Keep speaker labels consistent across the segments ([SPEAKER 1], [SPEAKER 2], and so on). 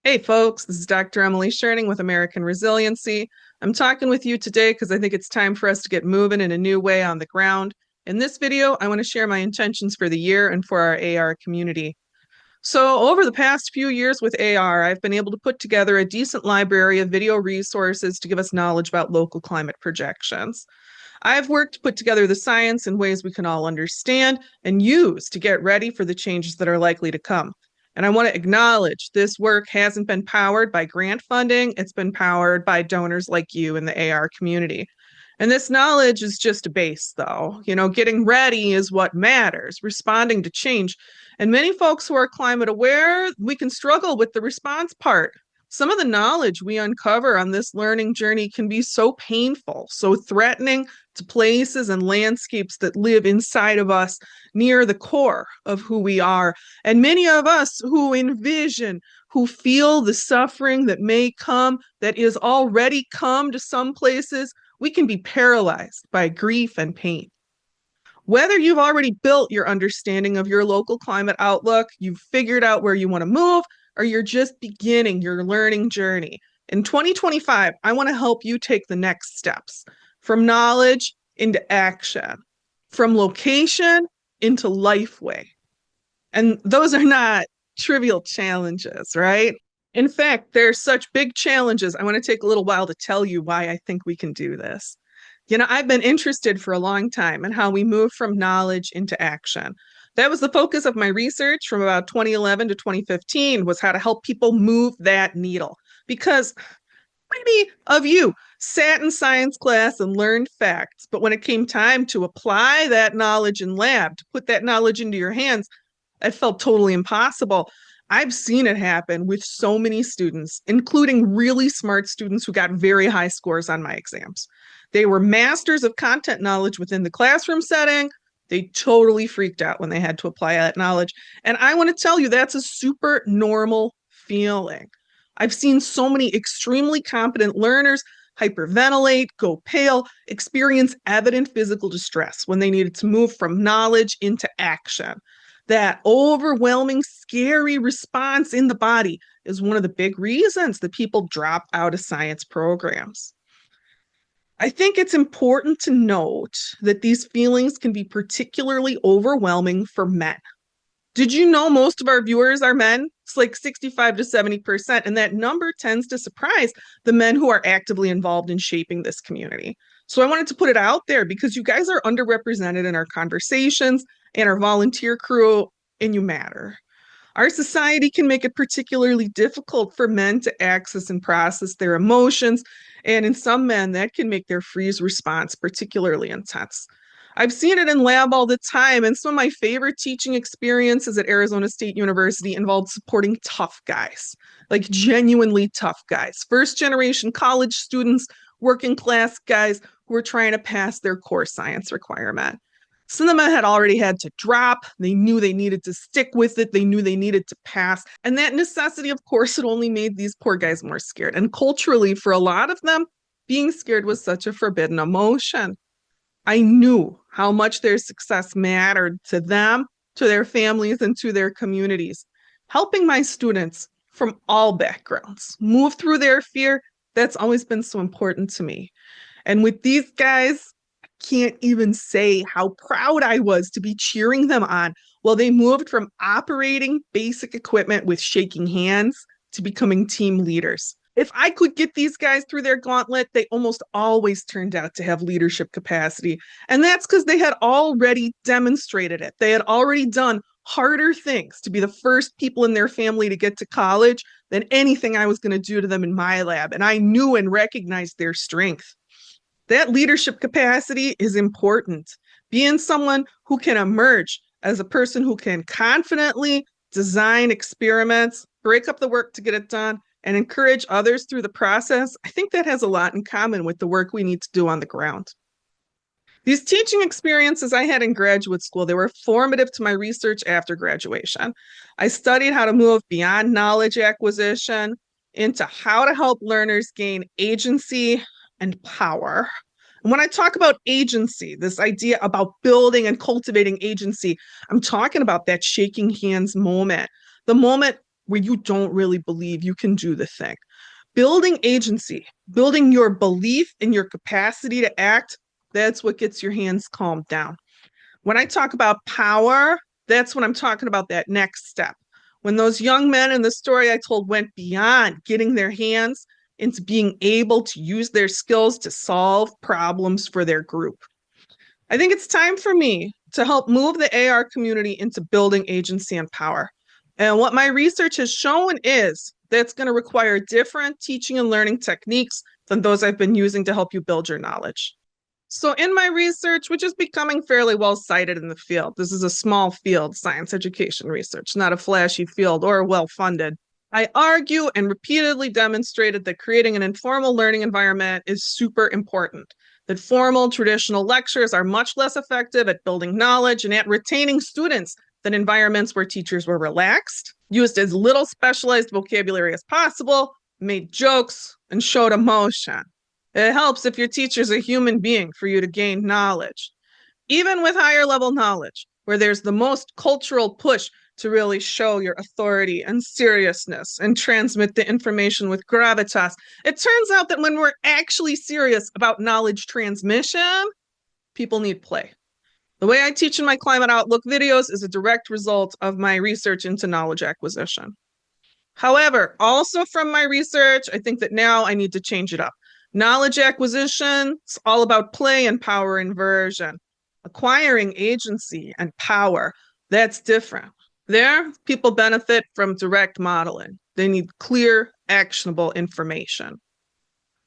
[SPEAKER 1] Hey folks, this is Dr. Emily Scherning with American Resiliency. I'm talking with you today because I think it's time for us to get moving in a new way on the ground. In this video, I want to share my intentions for the year and for our AR community. So, over the past few years with AR, I've been able to put together a decent library of video resources to give us knowledge about local climate projections. I've worked to put together the science in ways we can all understand and use to get ready for the changes that are likely to come. And I want to acknowledge this work hasn't been powered by grant funding, it's been powered by donors like you in the AR community. And this knowledge is just a base, though. Getting ready is what matters, responding to change. And many folks who are climate aware, we can struggle with the response part. Some of the knowledge we uncover on this learning journey can be so painful, so threatening to places and landscapes that live inside of us near the core of who we are. And many of us who envision, who feel the suffering that may come, that is already come to some places, we can be paralyzed by grief and pain. Whether you've already built your understanding of your local climate outlook, you've figured out where you want to move, or you're just beginning your learning journey, in 2025, I want to help you take the next steps from knowledge into action, from location into lifeway. And those are not trivial challenges, right? In fact, they're such big challenges. I want to take a little while to tell you why I think we can do this. I've been interested for a long time in how we move from knowledge into action. That was the focus of my research from about 2011 to 2015 was how to help people move that needle. Because many of you sat in science class and learned facts, but when it came time to apply that knowledge in lab, to put that knowledge into your hands, it felt totally impossible. I've seen it happen with so many students, including really smart students who got very high scores on my exams. They were masters of content knowledge within the classroom setting. They totally freaked out when they had to apply that knowledge. And I want to tell you, that's a super normal feeling. I've seen so many extremely competent learners hyperventilate, go pale, experience evident physical distress when they needed to move from knowledge into action. That overwhelming, scary response in the body is one of the big reasons that people drop out of science programs. I think it's important to note that these feelings can be particularly overwhelming for men. Did you know most of our viewers are men? It's like 65 to 70%. And that number tends to surprise the men who are actively involved in shaping this community. So I wanted to put it out there because you guys are underrepresented in our conversations and our volunteer crew, and you matter. Our society can make it particularly difficult for men to access and process their emotions. And in some men, that can make their freeze response particularly intense. I've seen it in lab all the time, and some of my favorite teaching experiences at Arizona State University involved supporting tough guys, like genuinely tough guys, first generation college students, working class guys who were trying to pass their core science requirement. Some of them had already had to drop. They knew they needed to stick with it. They knew they needed to pass. And that necessity, of course, it only made these poor guys more scared. And culturally, for a lot of them, being scared was such a forbidden emotion. I knew how much their success mattered to them, to their families, and to their communities. Helping my students from all backgrounds move through their fear, that's always been so important to me. And with these guys, I can't even say how proud I was to be cheering them on while they moved from operating basic equipment with shaking hands to becoming team leaders. If I could get these guys through their gauntlet, they almost always turned out to have leadership capacity. And that's because they had already demonstrated it. They had already done harder things to be the first people in their family to get to college than anything I was going to do to them in my lab. And I knew and recognized their strength. That leadership capacity is important. Being someone who can emerge as a person who can confidently design experiments, break up the work to get it done, and encourage others through the process, I think that has a lot in common with the work we need to do on the ground. These teaching experiences I had in graduate school, they were formative to my research after graduation. I studied how to move beyond knowledge acquisition into how to help learners gain agency and power. And when I talk about agency, this idea about building and cultivating agency, I'm talking about that shaking hands moment, the moment where you don't really believe you can do the thing. Building agency, building your belief in your capacity to act, that's what gets your hands calmed down. When I talk about power, that's when I'm talking about that next step. When those young men in the story I told went beyond getting their hands into being able to use their skills to solve problems for their group. I think it's time for me to help move the AR community into building agency and power. And what my research has shown is that's going to require different teaching and learning techniques than those I've been using to help you build your knowledge. So, in my research, which is becoming fairly well cited in the field, this is a small field, science education research, not a flashy field or well funded. I argue and repeatedly demonstrated that creating an informal learning environment is super important, that formal traditional lectures are much less effective at building knowledge and at retaining students than environments where teachers were relaxed, used as little specialized vocabulary as possible, made jokes, and showed emotion. It helps if your teacher's a human being for you to gain knowledge. Even with higher level knowledge, where there's the most cultural push to really show your authority and seriousness and transmit the information with gravitas, it turns out that when we're actually serious about knowledge transmission, people need play. The way I teach in my Climate Outlook videos is a direct result of my research into knowledge acquisition. However, also from my research, I think that now I need to change it up. Knowledge acquisition, it's all about play and power inversion. Acquiring agency and power, that's different. There, people benefit from direct modeling. They need clear, actionable information.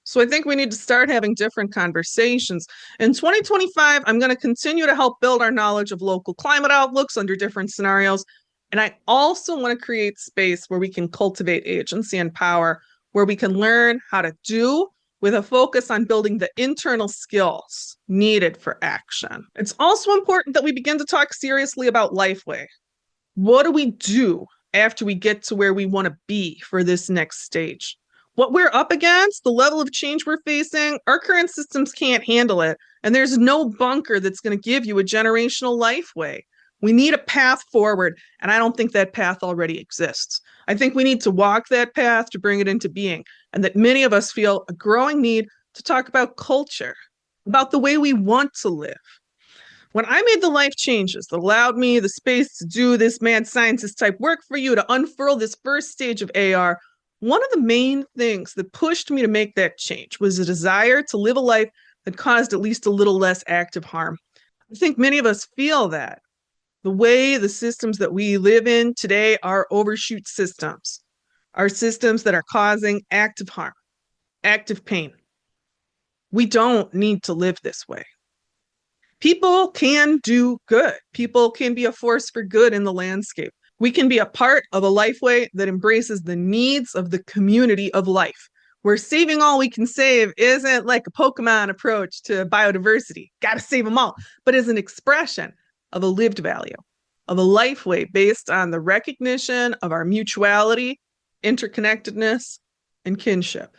[SPEAKER 1] So I think we need to start having different conversations. In 2025, I'm going to continue to help build our knowledge of local climate outlooks under different scenarios. And I also want to create space where we can cultivate agency and power, where we can learn how to do with a focus on building the internal skills needed for action. It's also important that we begin to talk seriously about Lifeway. What do we do after we get to where we want to be for this next stage? What we're up against, the level of change we're facing, our current systems can't handle it. And there's no bunker that's going to give you a generational Lifeway. We need a path forward, and I don't think that path already exists. I think we need to walk that path to bring it into being, and that many of us feel a growing need to talk about culture, about the way we want to live. When I made the life changes that allowed me the space to do this mad scientist type work for you, to unfurl this first stage of AR, one of the main things that pushed me to make that change was a desire to live a life that caused at least a little less active harm. I think many of us feel that. The way the systems that we live in today are overshoot systems, are systems that are causing active harm, active pain. We don't need to live this way. People can do good. People can be a force for good in the landscape. We can be a part of a Lifeway that embraces the needs of the community of life, where saving all we can save isn't like a Pokemon approach to biodiversity, gotta save them all, but is an expression of a lived value, of a Lifeway based on the recognition of our mutuality, interconnectedness, and kinship.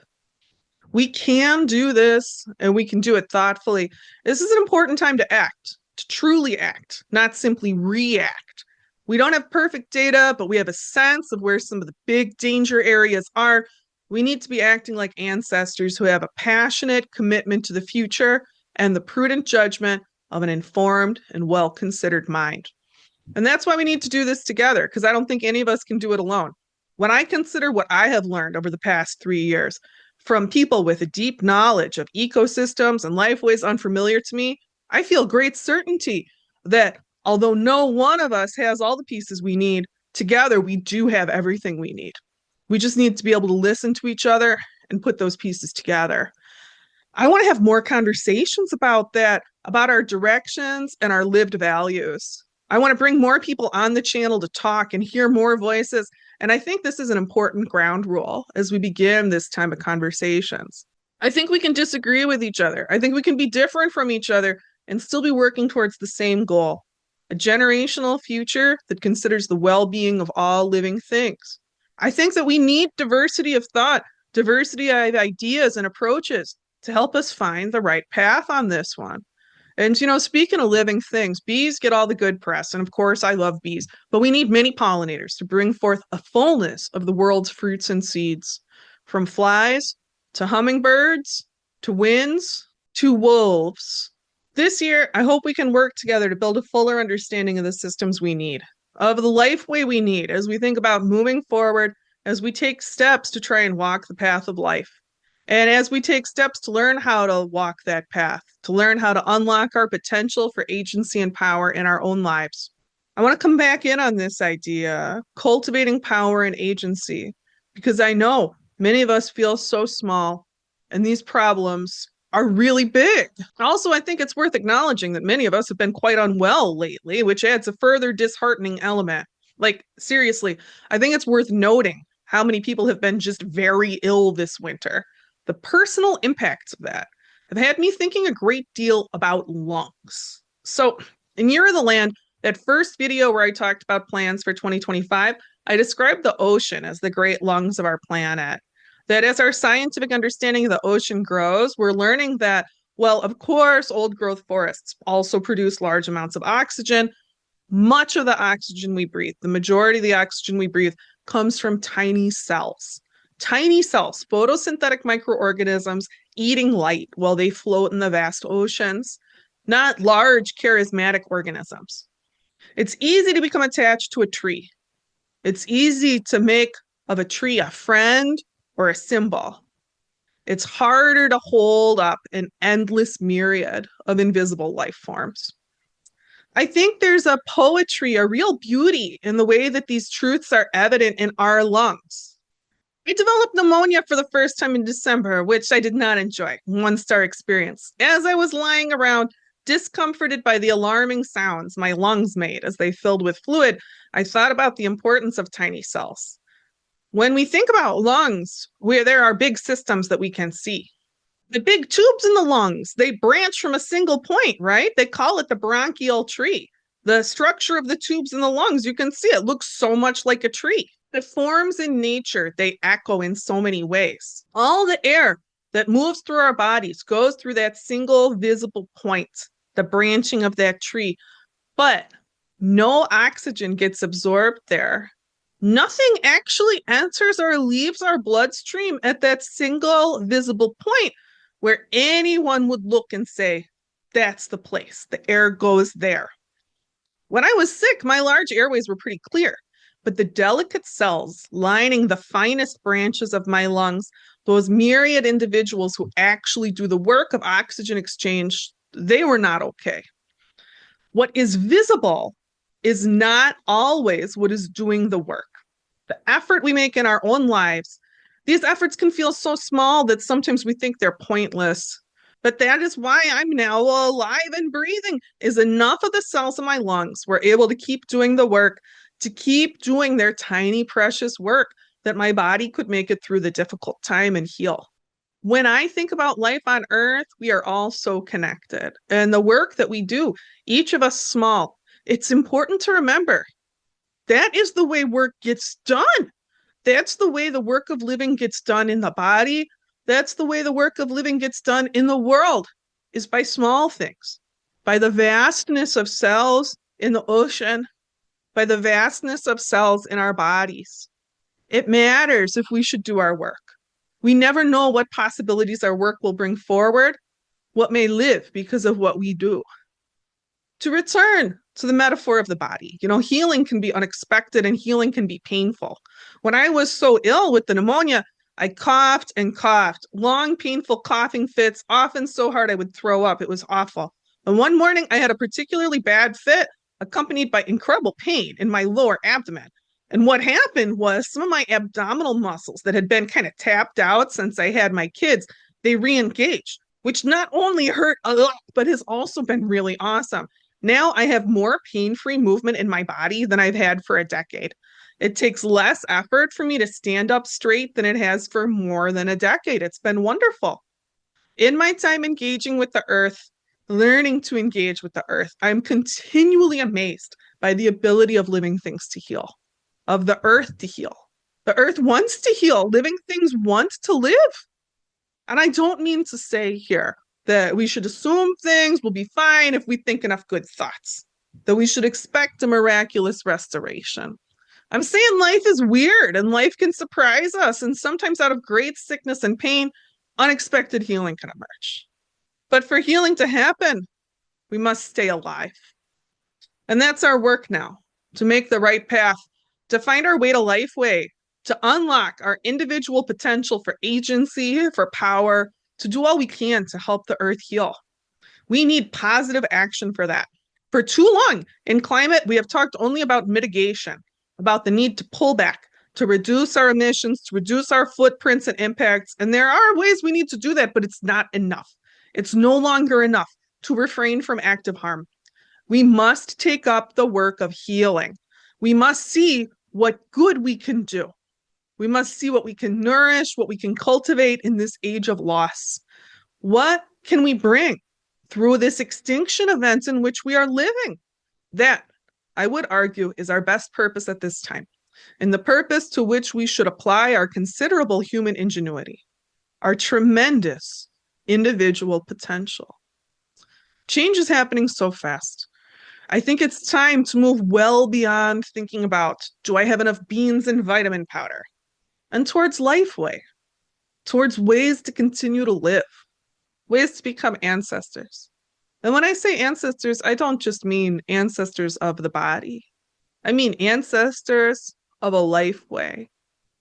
[SPEAKER 1] We can do this, and we can do it thoughtfully. This is an important time to act, to truly act, not simply react. We don't have perfect data, but we have a sense of where some of the big danger areas are. We need to be acting like ancestors who have a passionate commitment to the future and the prudent judgment of an informed and well-considered mind. And that's why we need to do this together, because I don't think any of us can do it alone. When I consider what I have learned over the past 3 years from people with a deep knowledge of ecosystems and lifeways unfamiliar to me, I feel great certainty that although no one of us has all the pieces we need, together we do have everything we need. We just need to be able to listen to each other and put those pieces together. I want to have more conversations about that, about our directions and our lived values. I want to bring more people on the channel to talk and hear more voices. And I think this is an important ground rule as we begin this time of conversations. I think we can disagree with each other. I think we can be different from each other and still be working towards the same goal, a generational future that considers the well-being of all living things. I think that we need diversity of thought, diversity of ideas and approaches to help us find the right path on this one. And, speaking of living things, bees get all the good press. And of course, I love bees, but we need many pollinators to bring forth a fullness of the world's fruits and seeds, from flies to hummingbirds to winds to wolves. This year, I hope we can work together to build a fuller understanding of the systems we need, of the life way we need as we think about moving forward, as we take steps to try and walk the path of life. And as we take steps to learn how to walk that path, to learn how to unlock our potential for agency and power in our own lives. I want to come back in on this idea, cultivating power and agency, because I know many of us feel so small and these problems are really big. Also, I think it's worth acknowledging that many of us have been quite unwell lately, which adds a further disheartening element. Like, seriously, I think it's worth noting how many people have been just very ill this winter. The personal impacts of that have had me thinking a great deal about lungs. So, in Year of the Land, that first video where I talked about plans for 2025, I described the ocean as the great lungs of our planet. That as our scientific understanding of the ocean grows, we're learning that, well, of course, old growth forests also produce large amounts of oxygen. Much of the oxygen we breathe, the majority of the oxygen we breathe, comes from tiny cells. Tiny cells, photosynthetic microorganisms eating light while they float in the vast oceans, not large charismatic organisms. It's easy to become attached to a tree. It's easy to make of a tree a friend or a symbol. It's harder to hold up an endless myriad of invisible life forms. I think there's a poetry, a real beauty in the way that these truths are evident in our lungs. I developed pneumonia for the first time in December, which I did not enjoy. 1-star experience. As I was lying around, discomforted by the alarming sounds my lungs made as they filled with fluid, I thought about the importance of tiny cells. When we think about lungs, where there are big systems that we can see, the big tubes in the lungs, they branch from a single point, right? They call it the bronchial tree. The structure of the tubes in the lungs, you can see it looks so much like a tree. The forms in nature, they echo in so many ways. All the air that moves through our bodies goes through that single visible point, the branching of that tree. But no oxygen gets absorbed there. Nothing actually enters or leaves our bloodstream at that single visible point where anyone would look and say, that's the place. The air goes there. When I was sick, my large airways were pretty clear, but the delicate cells lining the finest branches of my lungs, those myriad individuals who actually do the work of oxygen exchange, they were not okay. What is visible is not always what is doing the work. The effort we make in our own lives, these efforts can feel so small that sometimes we think they're pointless. But that is why I'm now alive and breathing, is enough of the cells in my lungs were able to keep doing the work, to keep doing their tiny, precious work, that my body could make it through the difficult time and heal. When I think about life on Earth, we are all so connected. And the work that we do, each of us small, it's important to remember that is the way work gets done. That's the way the work of living gets done in the body. That's the way the work of living gets done in the world, is by small things, by the vastness of cells in the ocean, by the vastness of cells in our bodies. It matters if we should do our work. We never know what possibilities our work will bring forward, what may live because of what we do. To return to the metaphor of the body, healing can be unexpected and healing can be painful. When I was so ill with the pneumonia, I coughed and coughed, long, painful coughing fits, often so hard I would throw up. It was awful. And one morning I had a particularly bad fit accompanied by incredible pain in my lower abdomen. And what happened was some of my abdominal muscles that had been kind of tapped out since I had my kids, they re-engaged, which not only hurt a lot, but has also been really awesome. Now I have more pain-free movement in my body than I've had for a decade. It takes less effort for me to stand up straight than it has for more than a decade. It's been wonderful. In my time engaging with the earth, learning to engage with the earth, I'm continually amazed by the ability of living things to heal, of the earth to heal. The earth wants to heal. Living things want to live. And I don't mean to say here that we should assume things will be fine if we think enough good thoughts, that we should expect a miraculous restoration. I'm saying life is weird and life can surprise us, and sometimes out of great sickness and pain, unexpected healing can emerge. But for healing to happen, we must stay alive. And that's our work now, to make the right path, to find our way to Lifeway, to unlock our individual potential for agency, for power, to do all we can to help the earth heal. We need positive action for that. For too long in climate, we have talked only about mitigation, about the need to pull back, to reduce our emissions, to reduce our footprints and impacts. And there are ways we need to do that, but it's not enough. It's no longer enough to refrain from active harm. We must take up the work of healing. We must see what good we can do. We must see what we can nourish, what we can cultivate in this age of loss. What can we bring through this extinction event in which we are living? That, I would argue, is our best purpose at this time, and the purpose to which we should apply our considerable human ingenuity, our tremendous individual potential. Change is happening so fast. I think it's time to move well beyond thinking about, do I have enough beans and vitamin powder? And towards Lifeway, towards ways to continue to live, ways to become ancestors. And when I say ancestors, I don't just mean ancestors of the body. I mean ancestors of a Lifeway,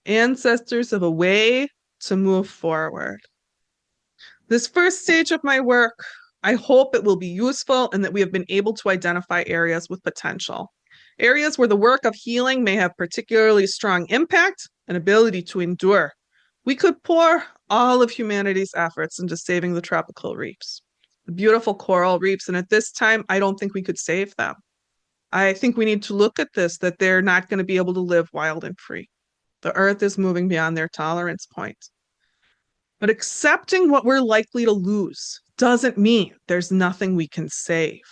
[SPEAKER 1] ancestors of a way to move forward. This first stage of my work, I hope it will be useful and that we have been able to identify areas with potential, areas where the work of healing may have particularly strong impact and ability to endure. We could pour all of humanity's efforts into saving the tropical reefs, the beautiful coral reefs, and at this time, I don't think we could save them. I think we need to look at this, that they're not going to be able to live wild and free. The earth is moving beyond their tolerance point. But accepting what we're likely to lose doesn't mean there's nothing we can save.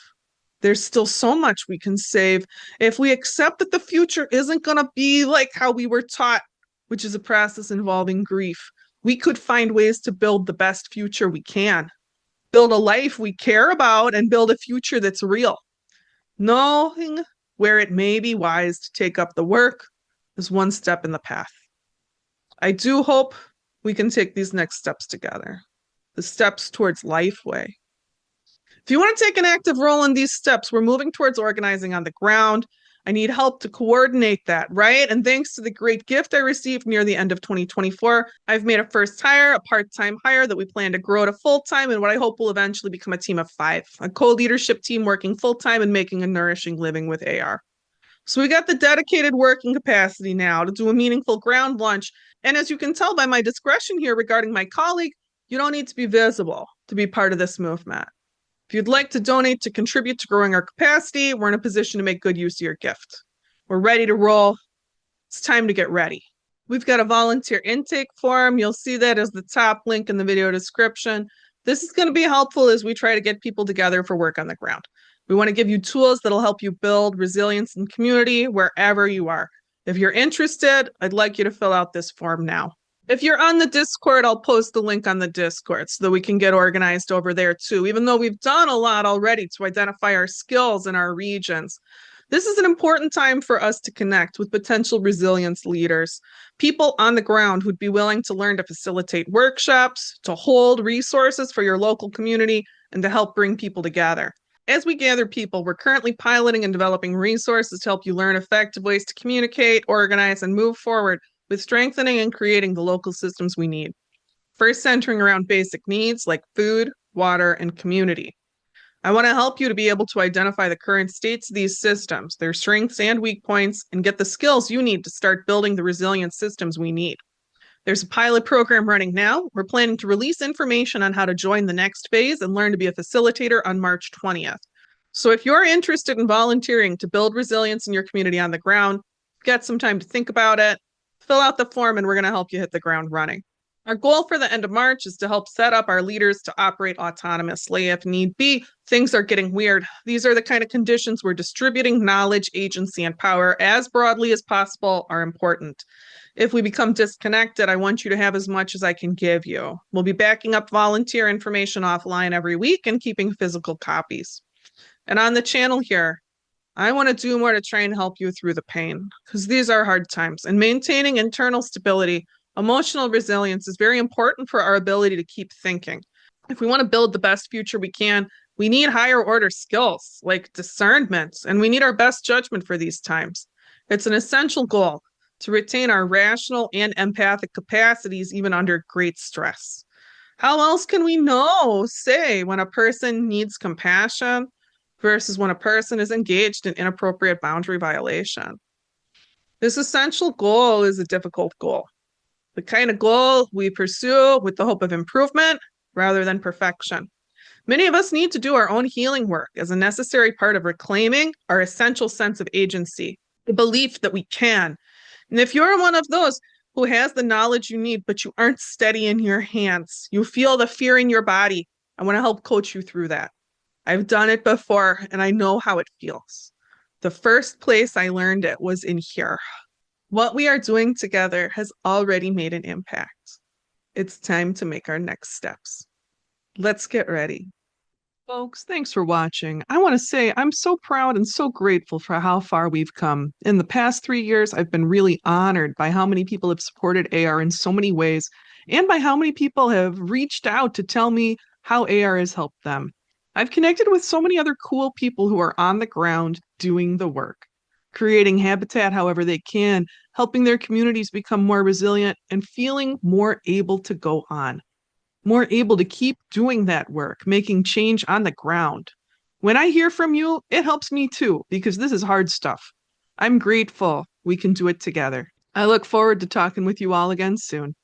[SPEAKER 1] There's still so much we can save if we accept that the future isn't going to be like how we were taught, which is a process involving grief. We could find ways to build the best future we can, build a life we care about, and build a future that's real. Knowing where it may be wise to take up the work is one step in the path. I do hope we can take these next steps together, the steps towards Lifeway. If you want to take an active role in these steps, we're moving towards organizing on the ground. I need help to coordinate that, right? And thanks to the great gift I received near the end of 2024, I've made a first hire, a part-time hire that we plan to grow to full-time and what I hope will eventually become a team of 5, a co-leadership team working full-time and making a nourishing living with AR. So we got the dedicated working capacity now to do a meaningful ground launch. And as you can tell by my discretion here regarding my colleague, you don't need to be visible to be part of this movement. If you'd like to donate to contribute to growing our capacity, we're in a position to make good use of your gift. We're ready to roll. It's time to get ready. We've got a volunteer intake form. You'll see that as the top link in the video description. This is going to be helpful as we try to get people together for work on the ground. We want to give you tools that'll help you build resilience in community wherever you are. If you're interested, I'd like you to fill out this form now. If you're on the Discord, I'll post the link on the Discord so that we can get organized over there too, even though we've done a lot already to identify our skills in our regions. This is an important time for us to connect with potential resilience leaders, people on the ground who'd be willing to learn to facilitate workshops, to hold resources for your local community, and to help bring people together. As we gather people, we're currently piloting and developing resources to help you learn effective ways to communicate, organize, and move forward with strengthening and creating the local systems we need. First, centering around basic needs like food, water, and community. I want to help you to be able to identify the current states of these systems, their strengths and weak points, and get the skills you need to start building the resilient systems we need. There's a pilot program running now. We're planning to release information on how to join the next phase and learn to be a facilitator on March 20th. So if you're interested in volunteering to build resilience in your community on the ground, get some time to think about it, fill out the form, and we're going to help you hit the ground running. Our goal for the end of March is to help set up our leaders to operate autonomously. If need be, things are getting weird. These are the kind of conditions where distributing knowledge, agency, and power as broadly as possible are important. If we become disconnected, I want you to have as much as I can give you. We'll be backing up volunteer information offline every week and keeping physical copies. And on the channel here, I want to do more to try and help you through the pain because these are hard times. And maintaining internal stability, emotional resilience is very important for our ability to keep thinking. If we want to build the best future we can, we need higher order skills like discernment, and we need our best judgment for these times. It's an essential goal to retain our rational and empathic capacities even under great stress. How else can we say when a person needs compassion versus when a person is engaged in inappropriate boundary violation? This essential goal is a difficult goal, the kind of goal we pursue with the hope of improvement rather than perfection. Many of us need to do our own healing work as a necessary part of reclaiming our essential sense of agency, the belief that we can. And if you're one of those who has the knowledge you need, but you aren't steady in your hands, you feel the fear in your body, I want to help coach you through that. I've done it before and I know how it feels. The first place I learned it was in here. What we are doing together has already made an impact. It's time to make our next steps. Let's get ready. Folks, thanks for watching. I want to say I'm so proud and so grateful for how far we've come. In the past 3 years, I've been really honored by how many people have supported AR in so many ways, and by how many people have reached out to tell me how AR has helped them. I've connected with so many other cool people who are on the ground doing the work, creating habitat however they can, helping their communities become more resilient, and feeling more able to go on, more able to keep doing that work, making change on the ground. When I hear from you, it helps me too, because this is hard stuff. I'm grateful we can do it together. I look forward to talking with you all again soon.